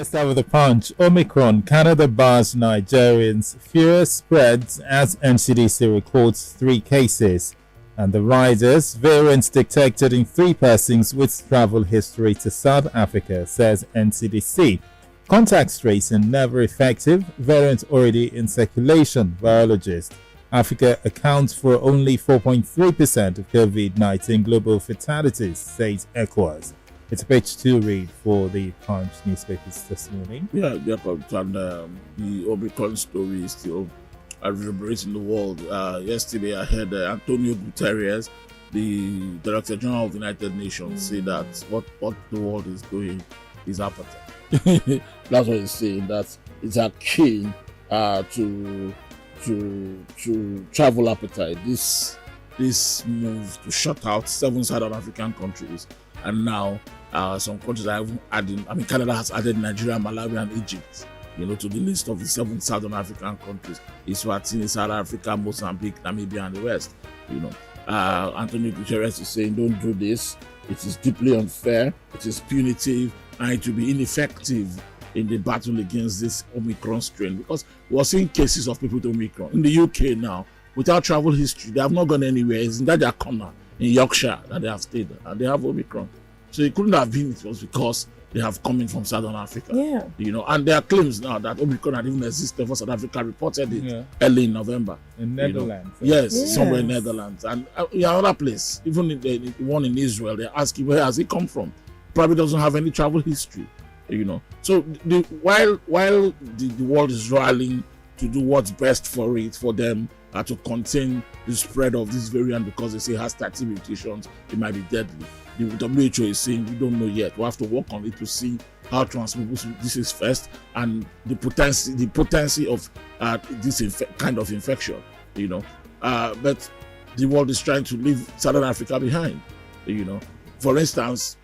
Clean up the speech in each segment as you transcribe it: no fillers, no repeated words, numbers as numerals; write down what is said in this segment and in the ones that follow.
Let's start with the punch. Omicron, Canada bars Nigerians. Fear spreads as NCDC records 3 cases. And the riders, variants detected in 3 persons with travel history to South Africa, says NCDC. Contact tracing never effective. Variant already in circulation, virologist. Africa accounts for only 4.3% of COVID-19 global fatalities, says ECOWAS. It's a page 2 read for the Punch newspapers this morning. Yeah, and the Omicron story is still reverberating the world. Yesterday, I heard Antonio Guterres, the Director General of the United Nations, say that what the world is doing is appetite. That's what he's saying. That it's akin to travel appetite. This move to shut out 7 Southern African countries, and now some countries are even adding. I mean, Canada has added Nigeria, Malawi, and Egypt, to the list of the 7 Southern African countries. Eswatini, South Africa, Mozambique, Namibia, and the rest. Antonio Guterres is saying, don't do this. It is deeply unfair. It is punitive, and it will be ineffective in the battle against this Omicron strain, because we're seeing cases of people with Omicron in the UK now without travel history. They have not gone anywhere. It's in that their corner in Yorkshire that they have stayed, and they have Omicron. So it couldn't have been. It was because they have come in from Southern Africa. Yeah. And there are claims now that Omicron had even existed for South Africa, reported it early in November. In Netherlands. Yes, somewhere in Netherlands. And another place, even in the one in Israel, they're asking, where has it come from? Probably doesn't have any travel history. So while the world is rallying to do what's best for them to contain the spread of this variant, because they say it has 30 mutations, it might be deadly. The WHO is saying we don't know yet. We have to work on it to see how transmissible this is first, and the potency of this kind of infection. But the world is trying to leave Southern Africa behind. For instance,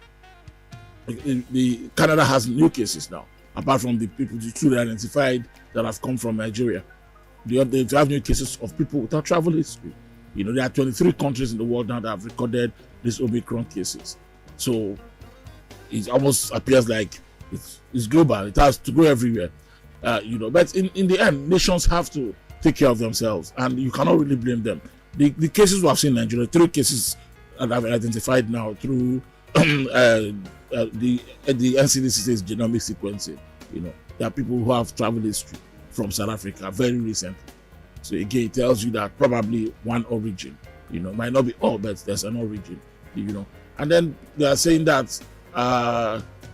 Canada has new cases now, apart from the people truly identified that have come from Nigeria. They have new cases of people without travel history. There are 23 countries in the world now that have recorded these Omicron cases. So it almost appears like it's global. It has to go everywhere. But in the end, nations have to take care of themselves, and you cannot really blame them. The cases we have seen in Nigeria, 3 cases that have been identified now through the NCDC says genomic sequencing. There are people who have travel history from South Africa very recently. So again, it tells you that probably one origin, might not be all, but there's an origin, And then they are saying that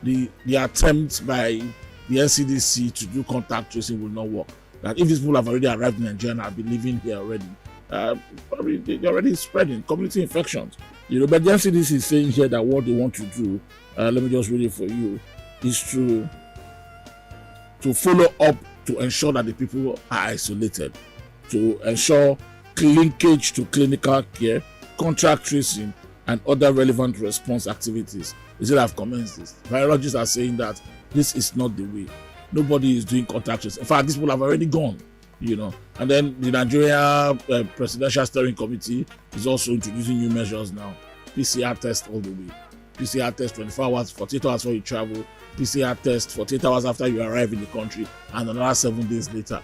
the attempt by the NCDC to do contact tracing will not work. That if these people have already arrived in Nigeria and have been living here already, probably they're already spreading community infections. But the NCDC is saying here that what they want to do, let me just read it for you, is to follow up to ensure that the people are isolated, to ensure linkage to clinical care, contact tracing, and other relevant response activities. They said I've commenced this. Virologists are saying that this is not the way. Nobody is doing contact tracing. In fact, these people have already gone. And then the Nigeria Presidential Steering Committee is also introducing new measures now. PCR test all the way. PCR test 24 hours, 48 hours before you travel. PCR test 48 hours after you arrive in the country, and another 7 days later.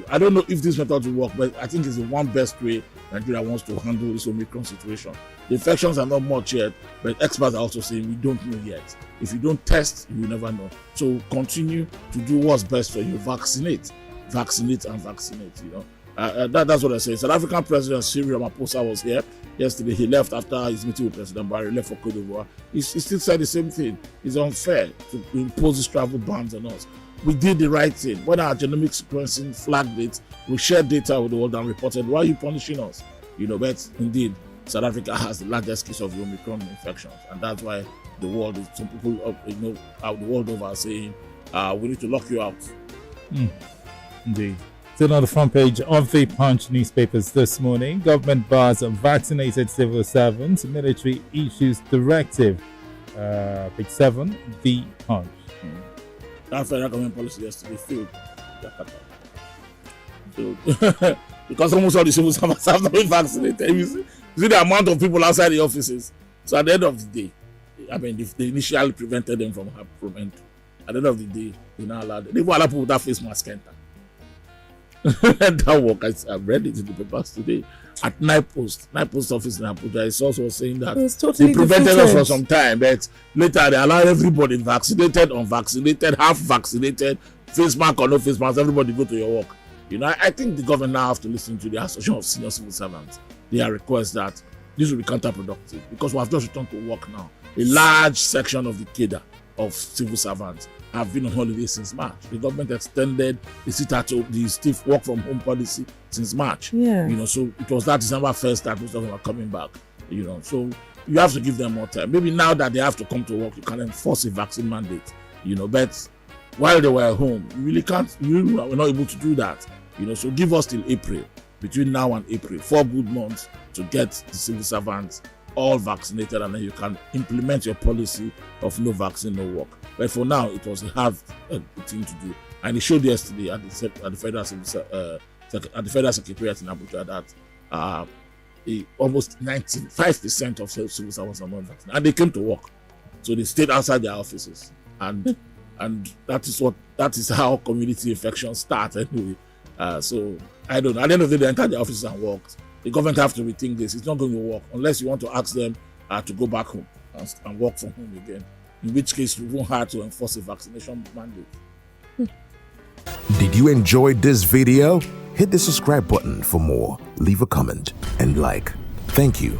I don't know if this method will work, but I think it's the one best way Nigeria wants to handle this Omicron situation. The infections are not much yet, but experts are also saying we don't know yet. If you don't test, you will never know. So continue to do what's best for you. Vaccinate, and vaccinate. That's what I say. South African President Cyril Ramaphosa was here yesterday. He left after his meeting with President Barry, left for Cote d'Ivoire. He still said the same thing. It's unfair to impose these travel bans on us. We did the right thing. When our genomic sequencing flagged it, we shared data with the world and reported, why are you punishing us? But indeed, South Africa has the largest case of the Omicron infections, and that's why the world is, some people, the world over are saying, we need to lock you out. Indeed. Still on the front page of the Punch newspapers this morning, government bars vaccinated civil servants, military issues directive. Page 7, the Punch. That federal government policy yesterday failed. Because almost all the civil servants have not been vaccinated. You see the amount of people outside the offices. So at the end of the day, they initially prevented them from entry. At the end of the day, they now allowed them. They even allow people without face mask enter. That work, I've read it in the papers today. At Night Post office in Abuja, it's also saying that totally they prevented defeated us for some time, but later they allowed everybody, vaccinated, unvaccinated, half vaccinated, face mask or no face mask, everybody go to your work. You know, I think the government now have to listen to the Association of Senior Civil Servants. Their request that this will be counterproductive because we have just returned to work now. A large section of the cadre of civil servants have been on holiday since March. The government extended the stiff work from home policy since March. Yeah. You know, so it was that December 1st that most of them are coming back. You know, so you have to give them more time. Maybe now that they have to come to work, you can enforce a vaccine mandate. You know, but while they were at home, you really can't. You were not able to do that. You know, so give us till April. Between now and April, 4 good months to get the civil servants all vaccinated, and then you can implement your policy of no vaccine, no work. But for now, it was a hard thing to do, and it showed yesterday at the Federal Secretariat in Abuja that almost 95% of civil servants are not vaccinated, and they came to work, so they stayed outside their offices, and that is how community infections start anyway. So I don't know. At the end of the day, they entered the offices and worked. The government have to rethink this. It's not going to work unless you want to ask them to go back home and work from home again. In which case, we won't have to enforce a vaccination mandate. Did you enjoy this video? Hit the subscribe button for more. Leave a comment and like. Thank you.